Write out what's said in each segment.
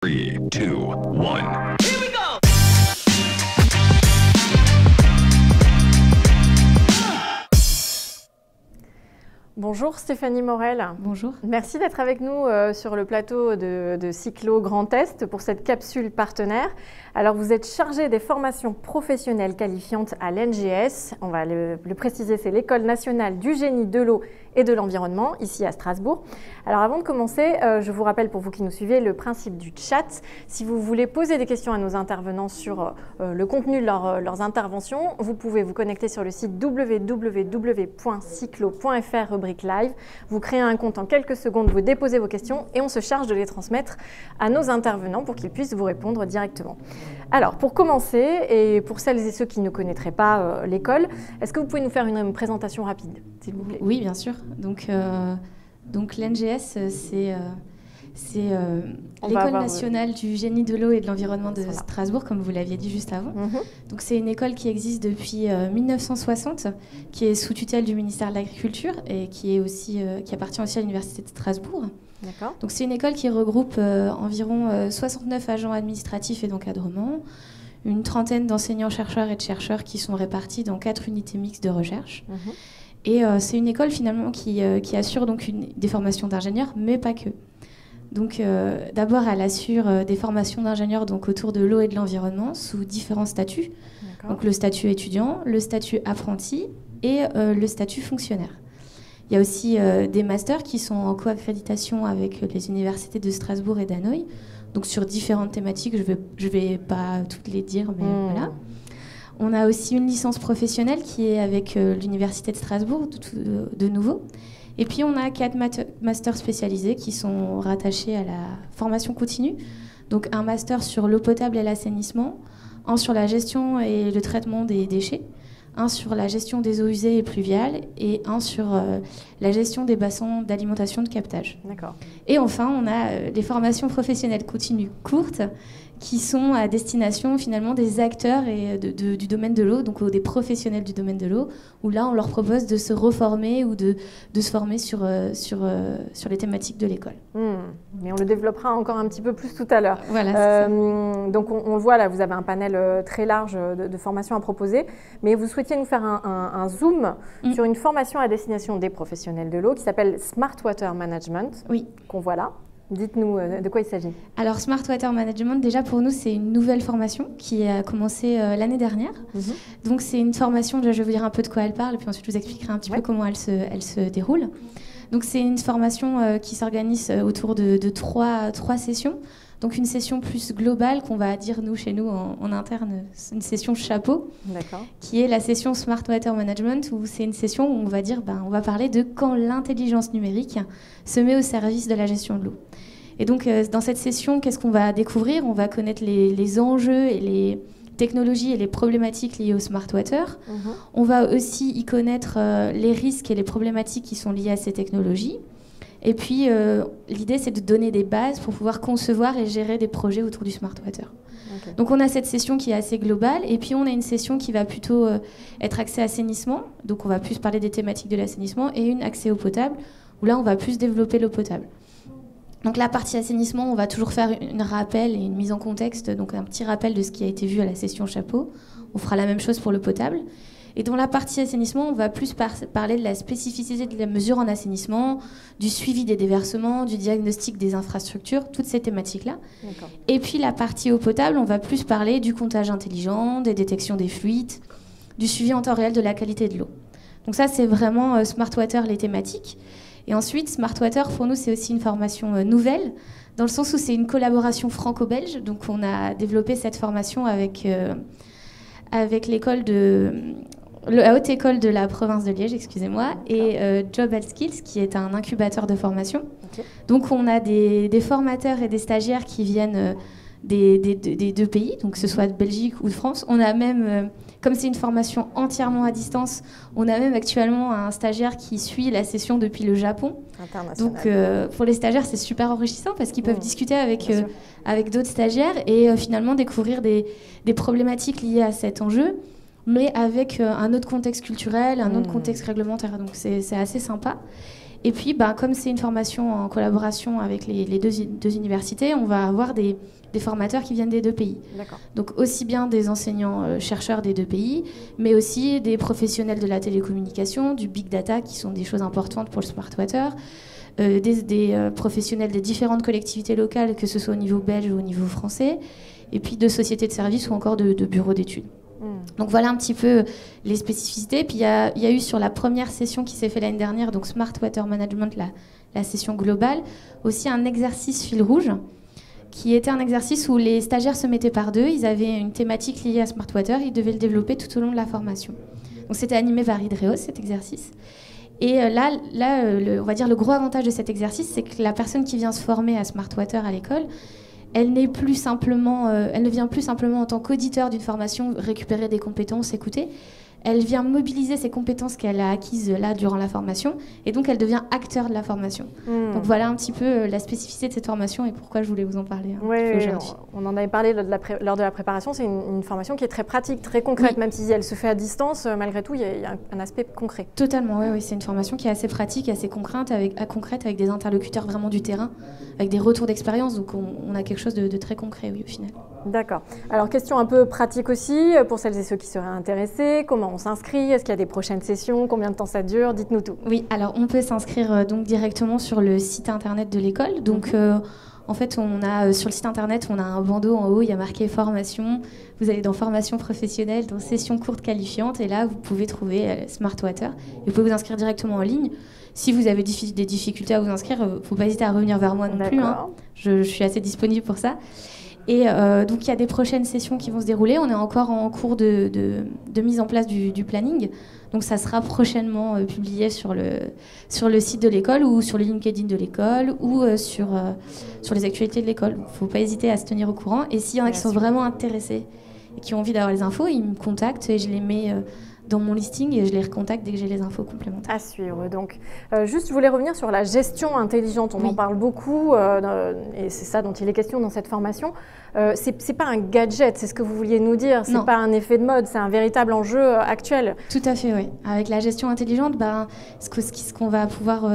3, 2, 1. Bonjour Stéphanie Morel. Bonjour. Merci d'être avec nous sur le plateau de Cyclo Grand Est pour cette capsule partenaire. Alors vous êtes chargée des formations professionnelles qualifiantes à l'NGS. On va le préciser, c'est l'École nationale du génie de l'eau et de l'environnement, ici à Strasbourg. Alors avant de commencer, je vous rappelle pour vous qui nous suivez le principe du chat. Si vous voulez poser des questions à nos intervenants sur le contenu de leurs interventions, vous pouvez vous connecter sur le site www.cyclo.fr rubrique live. Vous créez un compte en quelques secondes, vous déposez vos questions et on se charge de les transmettre à nos intervenants pour qu'ils puissent vous répondre directement. Alors pour commencer, et pour celles et ceux qui ne connaîtraient pas l'école, est-ce que vous pouvez nous faire une présentation rapide, s'il vous plaît? Oui, bien sûr. Donc l'NGS, c'est l'École nationale du génie de l'eau et de l'environnement de Strasbourg, comme vous l'aviez dit juste avant. Donc c'est une école qui existe depuis 1960, qui est sous tutelle du ministère de l'Agriculture et qui appartient aussi à l'Université de Strasbourg. D'accord. Donc c'est une école qui regroupe environ 69 agents administratifs et d'encadrement, une trentaine d'enseignants-chercheurs et de chercheurs qui sont répartis dans 4 unités mixtes de recherche. Et c'est une école finalement qui assure donc des formations d'ingénieurs, mais pas que. Donc d'abord, elle assure des formations d'ingénieurs donc autour de l'eau et de l'environnement sous différents statuts. Donc le statut étudiant, le statut apprenti et le statut fonctionnaire. Il y a aussi des masters qui sont en co-accréditation avec les universités de Strasbourg et d'Hanoï, donc sur différentes thématiques. Je vais pas toutes les dire, mais voilà. On a aussi une licence professionnelle qui est avec l'Université de Strasbourg, de nouveau. Et puis, on a 4 masters spécialisés qui sont rattachés à la formation continue. Donc, un master sur l'eau potable et l'assainissement, un sur la gestion et le traitement des déchets, un sur la gestion des eaux usées et pluviales et un sur la gestion des bassins d'alimentation de captage. D'accord. Et enfin, on a des formations professionnelles continues courtes qui sont à destination finalement des acteurs du domaine de l'eau, donc des professionnels du domaine de l'eau, où là, on leur propose de se reformer ou de se former sur les thématiques de l'école. Mais on le développera encore un petit peu plus tout à l'heure. Voilà, donc on le voit là, vous avez un panel très large de formations à proposer, mais vous souhaitiez nous faire un zoom sur une formation à destination des professionnels de l'eau qui s'appelle Smart Water Management, qu'on voit là. Dites-nous de quoi il s'agit. Alors, Smart Water Management, déjà pour nous, c'est une nouvelle formation qui a commencé l'année dernière. Donc, c'est une formation, déjà, je vais vous dire un peu de quoi elle parle, et puis ensuite, je vous expliquerai un petit peu comment elle se déroule. Donc, c'est une formation qui s'organise autour de trois sessions. Donc, une session plus globale qu'on va dire, nous, chez nous, en interne, une session chapeau, qui est la session Smart Water Management, où c'est une session où on va dire, on va parler de quand l'intelligence numérique se met au service de la gestion de l'eau. Et donc, dans cette session, qu'est-ce qu'on va découvrir? On va connaître les enjeux et les technologies et les problématiques liées au Smart Water. On va aussi y connaître les risques et les problématiques qui sont liées à ces technologies. Et puis, l'idée, c'est de donner des bases pour pouvoir concevoir et gérer des projets autour du Smart Water. Donc, on a cette session qui est assez globale. Et puis, on a une session qui va plutôt être axée assainissement. Donc, on va plus parler des thématiques de l'assainissement. Et une axée eau potable, où là, on va plus développer l'eau potable. Donc, la partie assainissement, on va toujours faire un rappel et une mise en contexte. Donc, un petit rappel de ce qui a été vu à la session chapeau. On fera la même chose pour l'eau potable. Et dans la partie assainissement, on va plus parler de la spécificité de la mesure en assainissement, du suivi des déversements, du diagnostic des infrastructures, toutes ces thématiques-là. Et puis la partie eau potable, on va plus parler du comptage intelligent, des détections des fluides, du suivi en temps réel de la qualité de l'eau. Donc ça, c'est vraiment Smart Water, les thématiques. Et ensuite, Smart Water, pour nous, c'est aussi une formation nouvelle, dans le sens où c'est une collaboration franco-belge. Donc on a développé cette formation avec l'école la Haute École de la province de Liège, excusez-moi, et Job and Skills, qui est un incubateur de formation. Donc, on a des formateurs et des stagiaires qui viennent des 2 pays, donc que ce soit de Belgique ou de France. On a même, comme c'est une formation entièrement à distance, on a même actuellement un stagiaire qui suit la session depuis le Japon. Donc, pour les stagiaires, c'est super enrichissant parce qu'ils peuvent discuter avec d'autres stagiaires et finalement découvrir des problématiques liées à cet enjeu, mais avec un autre contexte culturel, un autre contexte réglementaire. Donc, c'est assez sympa. Et puis, comme c'est une formation en collaboration avec les deux universités, on va avoir des formateurs qui viennent des deux pays. Donc aussi bien des enseignants-chercheurs des deux pays, mais aussi des professionnels de la télécommunication, du big data, qui sont des choses importantes pour le Smart Water, des professionnels des différentes collectivités locales, que ce soit au niveau belge ou au niveau français, et puis de sociétés de services ou encore de bureaux d'études. Donc voilà un petit peu les spécificités. Puis il y a eu sur la première session qui s'est faite l'année dernière, donc Smart Water Management, la session globale, aussi un exercice fil rouge, qui était un exercice où les stagiaires se mettaient par deux. Ils avaient une thématique liée à Smart Water, ils devaient le développer tout au long de la formation. Donc c'était animé par Idreos, cet exercice. Et là, on va dire le gros avantage de cet exercice, c'est que la personne qui vient se former à Smart Water à l'école, elle ne vient plus simplement en tant qu'auditeur d'une formation récupérer des compétences, écouter. Elle vient mobiliser ces compétences qu'elle a acquises là durant la formation, et donc elle devient acteur de la formation. Donc voilà un petit peu la spécificité de cette formation et pourquoi je voulais vous en parler aujourd'hui. On en avait parlé lors de la préparation. C'est une formation qui est très pratique, très concrète, même si elle se fait à distance. Malgré tout, il y a un aspect concret. Totalement, oui. C'est une formation qui est assez pratique, assez concrète, avec des interlocuteurs vraiment du terrain, avec des retours d'expérience. Donc on a quelque chose de très concret, oui, au final. D'accord. Alors, question un peu pratique aussi, pour celles et ceux qui seraient intéressés. Comment on s'inscrit? Est-ce qu'il y a des prochaines sessions? Combien de temps ça dure? Dites-nous tout. Oui, alors on peut s'inscrire donc directement sur le site internet de l'école. Donc en fait, sur le site internet, on a un bandeau en haut, il y a marqué formation. Vous allez dans formation professionnelle, dans session courte qualifiante, et là vous pouvez trouver Smart Water. Et vous pouvez vous inscrire directement en ligne. Si vous avez des difficultés à vous inscrire, il ne faut pas hésiter à revenir vers moi non plus. Je suis assez disponible pour ça. Et donc il y a des prochaines sessions qui vont se dérouler. On est encore en cours de mise en place du planning. Donc ça sera prochainement publié sur le site de l'école ou sur le LinkedIn de l'école ou sur les actualités de l'école. Il ne faut pas hésiter à se tenir au courant. Et s'il y en a qui sont vraiment intéressés et qui ont envie d'avoir les infos, ils me contactent et je les mets dans mon listing et je les recontacte dès que j'ai les infos complémentaires. À suivre. Donc, juste, je voulais revenir sur la gestion intelligente. On en parle beaucoup et c'est ça dont il est question dans cette formation. C'est pas un gadget, c'est ce que vous vouliez nous dire. C'est pas un effet de mode, c'est un véritable enjeu actuel. Tout à fait, oui. Avec la gestion intelligente, ce qu'on va pouvoir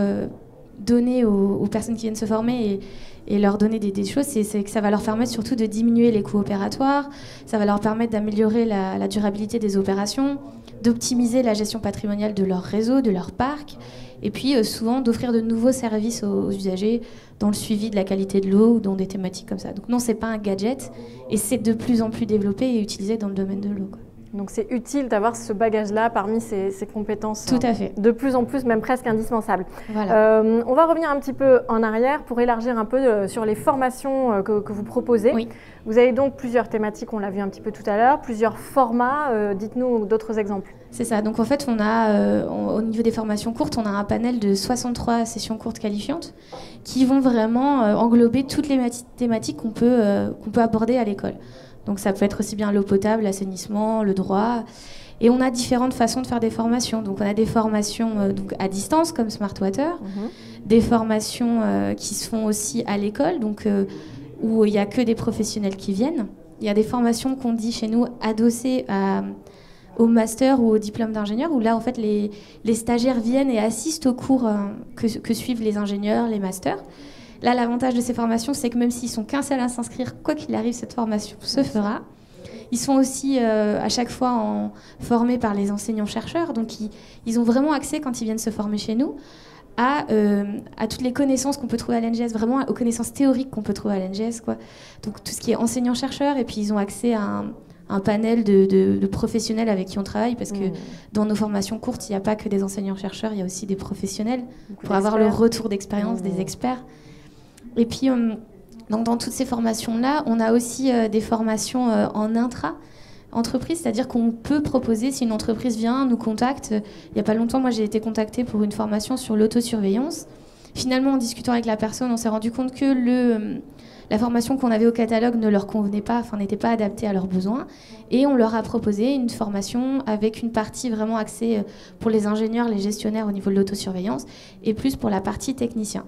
donner aux personnes qui viennent se former et leur donner des choses, c'est que ça va leur permettre surtout de diminuer les coûts opératoires, ça va leur permettre d'améliorer la durabilité des opérations, d'optimiser la gestion patrimoniale de leur réseau, de leur parc, et puis souvent d'offrir de nouveaux services aux usagers dans le suivi de la qualité de l'eau ou dans des thématiques comme ça. Donc non, c'est pas un gadget, et c'est de plus en plus développé et utilisé dans le domaine de l'eau, quoi. Donc c'est utile d'avoir ce bagage-là parmi ces compétences. Tout à fait. De plus en plus, même presque indispensables. Voilà. On va revenir un petit peu en arrière pour élargir un peu sur les formations que vous proposez. Oui. Vous avez donc plusieurs thématiques, on l'a vu un petit peu tout à l'heure, plusieurs formats. Dites-nous d'autres exemples. C'est ça. Donc en fait, on a, au niveau des formations courtes, on a un panel de 63 sessions courtes qualifiantes qui vont vraiment englober toutes les thématiques qu'on peut aborder à l'école. Donc ça peut être aussi bien l'eau potable, l'assainissement, le droit. Et on a différentes façons de faire des formations. Donc on a des formations donc à distance comme Smart Water, des formations qui se font aussi à l'école, donc où il n'y a que des professionnels qui viennent. Il y a des formations qu'on dit chez nous adossées au master ou au diplôme d'ingénieur, où là en fait les stagiaires viennent et assistent aux cours que suivent les ingénieurs, les masters. Là, l'avantage de ces formations, c'est que même s'ils sont qu'un seul à s'inscrire, quoi qu'il arrive, cette formation se fera. Ils sont aussi à chaque fois formés par les enseignants-chercheurs, donc ils ont vraiment accès, quand ils viennent se former chez nous, à toutes les connaissances qu'on peut trouver à l'NGS, vraiment aux connaissances théoriques qu'on peut trouver à l'NGS, quoi. Donc tout ce qui est enseignants-chercheurs, et puis ils ont accès à un panel de professionnels avec qui on travaille, parce que dans nos formations courtes, il n'y a pas que des enseignants-chercheurs, il y a aussi des professionnels pour avoir le retour d'expérience des experts. Et puis, donc dans toutes ces formations-là, on a aussi des formations en intra-entreprise, c'est-à-dire qu'on peut proposer, si une entreprise vient, nous contacte. Il n'y a pas longtemps, moi j'ai été contactée pour une formation sur l'autosurveillance. Finalement, en discutant avec la personne, on s'est rendu compte que la formation qu'on avait au catalogue ne leur convenait pas, enfin n'était pas adaptée à leurs besoins. Et on leur a proposé une formation avec une partie vraiment axée pour les ingénieurs, les gestionnaires au niveau de l'autosurveillance, et plus pour la partie technicien.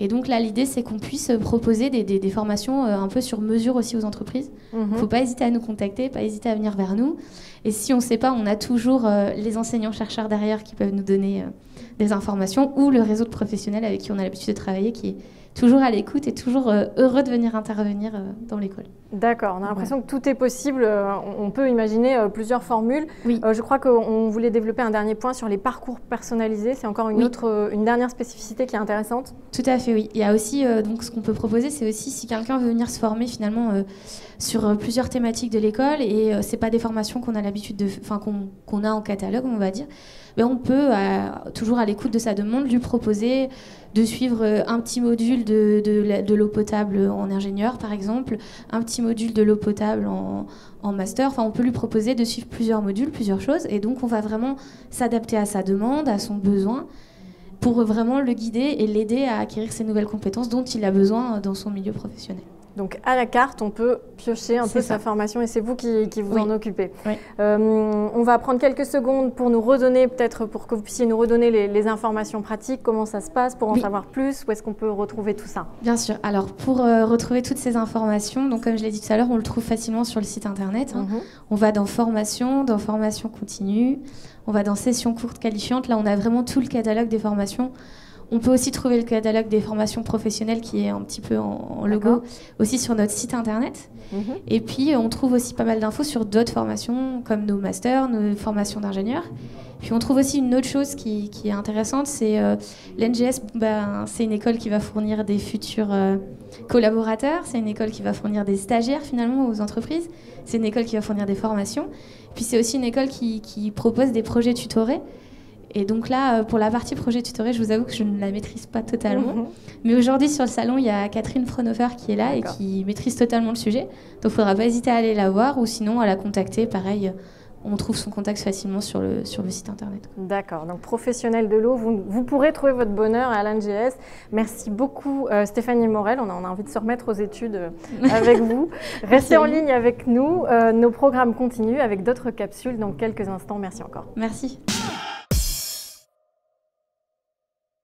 Et donc là, l'idée, c'est qu'on puisse proposer des formations un peu sur mesure aussi aux entreprises. Il ne faut pas hésiter à nous contacter, pas hésiter à venir vers nous. Et si on ne sait pas, on a toujours les enseignants-chercheurs derrière qui peuvent nous donner des informations, ou le réseau de professionnels avec qui on a l'habitude de travailler, qui est toujours à l'écoute et toujours heureux de venir intervenir dans l'école. D'accord, on a l'impression que tout est possible. On peut imaginer plusieurs formules. Oui. Je crois qu'on voulait développer un dernier point sur les parcours personnalisés. C'est encore une dernière spécificité qui est intéressante. Tout à fait, oui. Il y a aussi, donc, ce qu'on peut proposer, c'est aussi si quelqu'un veut venir se former finalement sur plusieurs thématiques de l'école, et c'est pas des formations qu'on a l'habitude de, qu'on a en catalogue, on va dire. Mais on peut, toujours à l'écoute de sa demande, lui proposer de suivre un petit module de l'eau potable en ingénieur, par exemple, un petit module de l'eau potable en master. Enfin, on peut lui proposer de suivre plusieurs modules, plusieurs choses, et donc on va vraiment s'adapter à sa demande, à son besoin, pour vraiment le guider et l'aider à acquérir ces nouvelles compétences dont il a besoin dans son milieu professionnel. Donc à la carte, on peut piocher un peu sa formation, et c'est vous qui vous en occupez. Oui. On va prendre quelques secondes pour nous redonner, peut-être pour que vous puissiez nous redonner les informations pratiques, comment ça se passe, pour en savoir plus, où est-ce qu'on peut retrouver tout ça? Bien sûr. Alors pour retrouver toutes ces informations, donc comme je l'ai dit tout à l'heure, on le trouve facilement sur le site internet. On va dans formation continue, on va dans sessions courtes qualifiantes. Là, on a vraiment tout le catalogue des formations. On peut aussi trouver le catalogue des formations professionnelles qui est un petit peu en logo aussi sur notre site internet. Et puis, on trouve aussi pas mal d'infos sur d'autres formations comme nos masters, nos formations d'ingénieurs. Puis, on trouve aussi une autre chose qui est intéressante, c'est l'NGS, c'est une école qui va fournir des futurs collaborateurs, c'est une école qui va fournir des stagiaires finalement aux entreprises, c'est une école qui va fournir des formations. Puis, c'est aussi une école qui propose des projets tutorés. Et donc là, pour la partie projet tutoré, je vous avoue que je ne la maîtrise pas totalement. Mais aujourd'hui, sur le salon, il y a Catherine Fraunhofer qui est là et qui maîtrise totalement le sujet. Donc, il ne faudra pas hésiter à aller la voir ou sinon à la contacter. Pareil, on trouve son contact facilement sur le site internet. D'accord. Donc, professionnel de l'eau, vous pourrez trouver votre bonheur à l'NGS. Merci beaucoup, Stéphanie Morel. On a envie de se remettre aux études avec vous. Restez en ligne avec nous. Nos programmes continuent avec d'autres capsules dans quelques instants. Merci encore. Merci.